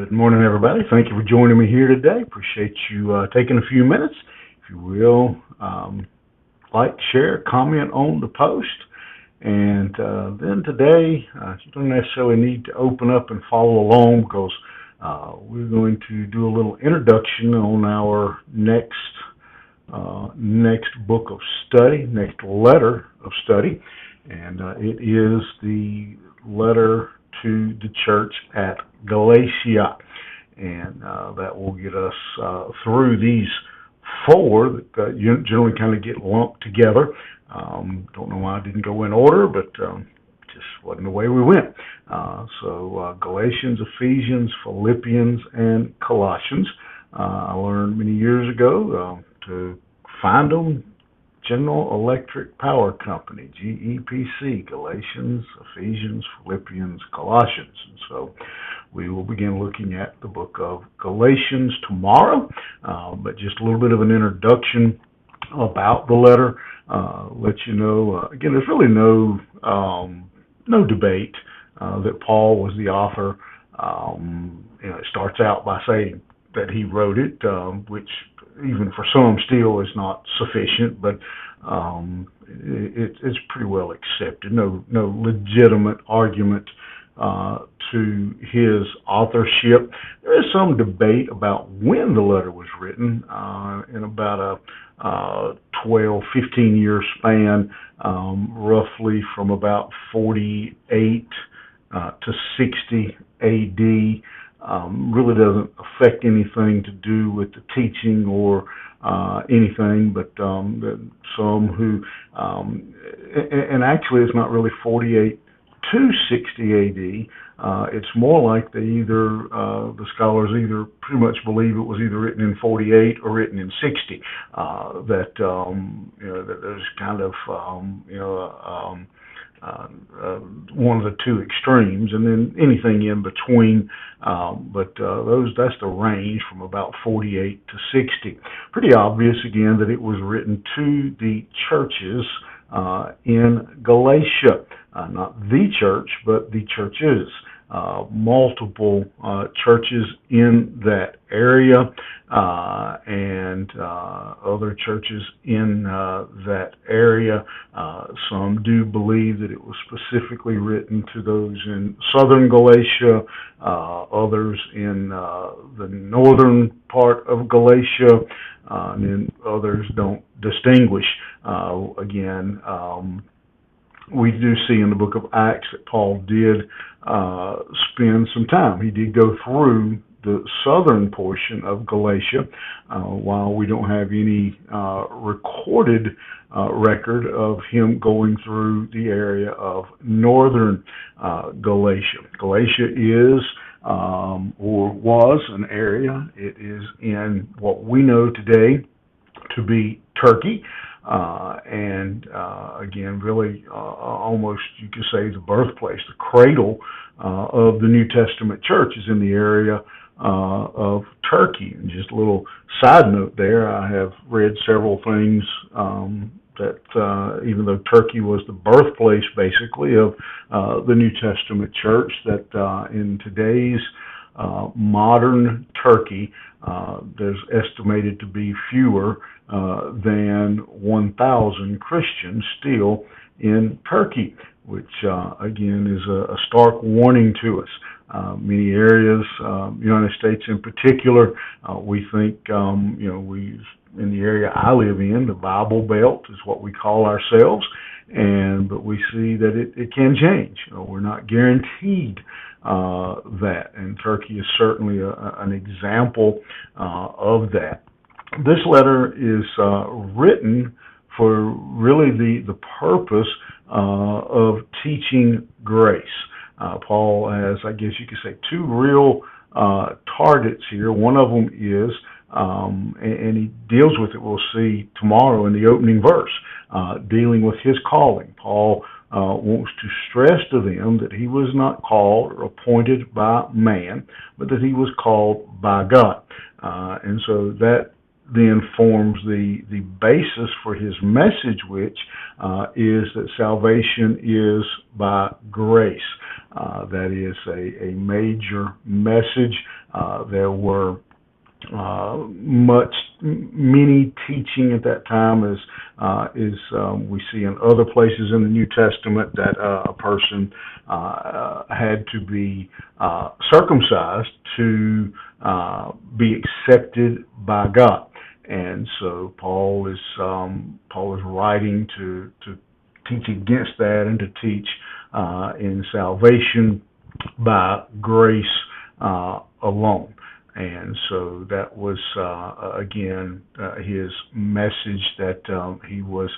Good morning, everybody. Thank you for joining me here today. Appreciate you taking a few minutes. If you will, like, share, comment on the post. And then today, you don't necessarily need to open up and follow along because we're going to do a little introduction on our next book of study, next letter of study. And it is the letter to the church at Galatia, and that will get us through these four that generally kind of get lumped together. Don't know why I didn't go in order, but just wasn't the way we went. So Galatians, Ephesians, Philippians, and Colossians. I learned many years ago to find them. General Electric Power Company, GEPC, Galatians, Ephesians, Philippians, Colossians. And so we will begin looking at the book of Galatians tomorrow, but just a little bit of an introduction about the letter. Let you know, again, there's really no debate that Paul was the author. It starts out by saying that he wrote it, which even for some still is not sufficient, but it's pretty well accepted. No legitimate argument to his authorship. There is some debate about when the letter was written, in about a 12, 15-year span, roughly from about 48 to 60 A.D., really doesn't affect anything to do with the teaching or anything, but some who, and actually it's not really 48 to 60 A.D. It's more like they either, the scholars either pretty much believe it was either written in 48 or written in 60. That there's kind of, one of the two extremes, and then anything in between. That's the range from about 48 to 60. Pretty obvious, again, that it was written to the churches in Galatia. Not the church, but the churches. Multiple churches in that area, and other churches in that area. Some do believe that it was specifically written to those in southern Galatia, others in the northern part of Galatia, and then others don't distinguish. We do see in the book of Acts that Paul did spend some time. He did go through the southern portion of Galatia, while we don't have any recorded record of him going through the area of northern Galatia. Galatia is, or was, an area. It is in what we know today to be Turkey. Again, really, almost you could say the birthplace, the cradle of the New Testament church is in the area of Turkey. And just a little side note there, I have read several things that even though Turkey was the birthplace, basically, of the New Testament church, that in today's modern Turkey, there's estimated to be fewer than 1,000 Christians still in Turkey, which again is a stark warning to us. Many areas, United States in particular, we think, we in the area I live in, the Bible Belt is what we call ourselves, but we see that it can change. We're not guaranteed that, and Turkey is certainly an example of that. This letter is written for really the purpose of teaching grace. Paul has, I guess you could say, two real targets here. One of them is, and he deals with it, we'll see tomorrow in the opening verse, dealing with his calling. Paul wants to stress to them that he was not called or appointed by man, but that he was called by God. And so that then forms the basis for his message, which is that salvation is by grace. That is a major message. There were many teaching at that time, as we see in other places in the New Testament, that a person had to be circumcised to be accepted by God. And so Paul is writing to teach against that, and to teach in salvation by grace alone. And so that was, again, his message that he was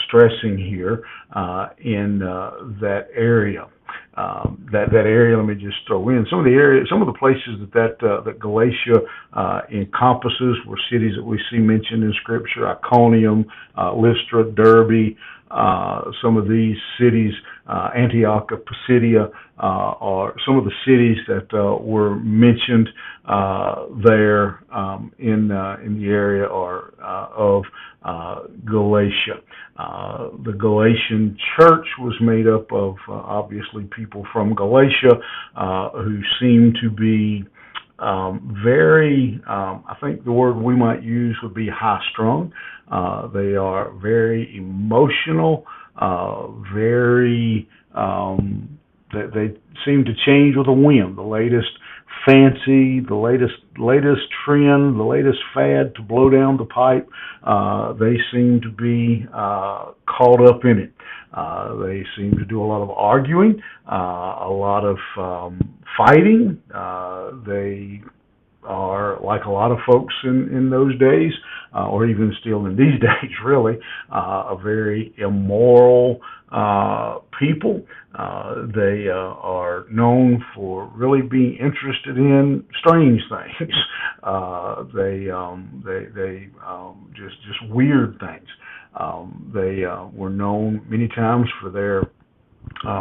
stressing here in that area. That area. Let me just throw in some of the places that Galatia encompasses were cities that we see mentioned in Scripture: Iconium, Lystra, Derbe. Some of these cities, Antioch of Pisidia, are some of the cities that were mentioned there in the area of Galatia. The Galatian church was made up of obviously people from Galatia who seemed to be very, I think the word we might use would be high-strung. They are very emotional, very, they seem to change with a whim. The latest fancy, the latest trend, the latest fad to blow down the pipe, they seem to be caught up in it. They seem to do a lot of arguing, a lot of fighting. They are, like a lot of folks in those days, or even still in these days, really, a very immoral people. They are known for really being interested in strange things. They just weird things. They were known many times for their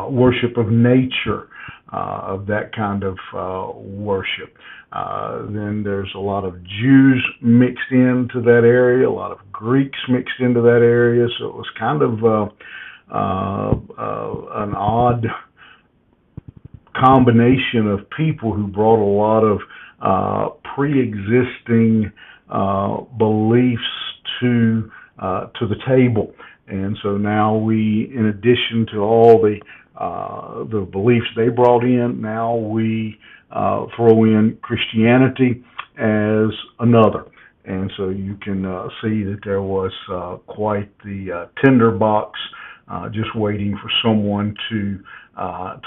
worship of nature, of that kind of worship. Then there's a lot of Jews mixed into that area, a lot of Greeks mixed into that area, so it was kind of an odd combination of people who brought a lot of pre-existing beliefs to the table. And so now we, in addition to all the beliefs they brought in, now we throw in Christianity as another. And so you can see that there was quite the tinderbox just waiting for someone to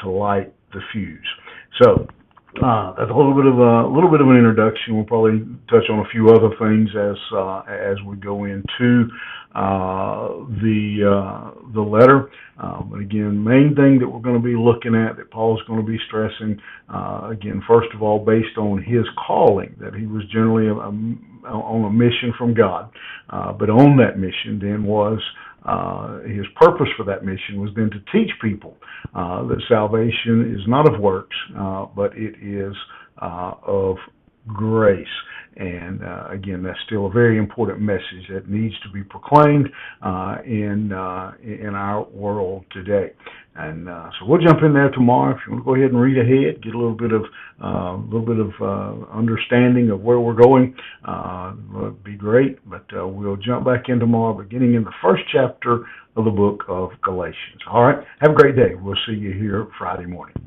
light the fuse. So that's a little bit of an introduction. We'll probably touch on a few other things as we go into the letter. But again, main thing that we're going to be looking at, that Paul's going to be stressing, again, first of all, based on his calling, that he was generally on a mission from God, but on that mission then was his purpose for that mission was then to teach people that salvation is not of works, but it is of grace. And again, that's still a very important message that needs to be proclaimed in our world today. And so we'll jump in there tomorrow. If you want to go ahead and read ahead, get a little bit of understanding of where we're going, it'd be great. But we'll jump back in tomorrow, beginning in the first chapter of the book of Galatians. All right. Have a great day. We'll see you here Friday morning.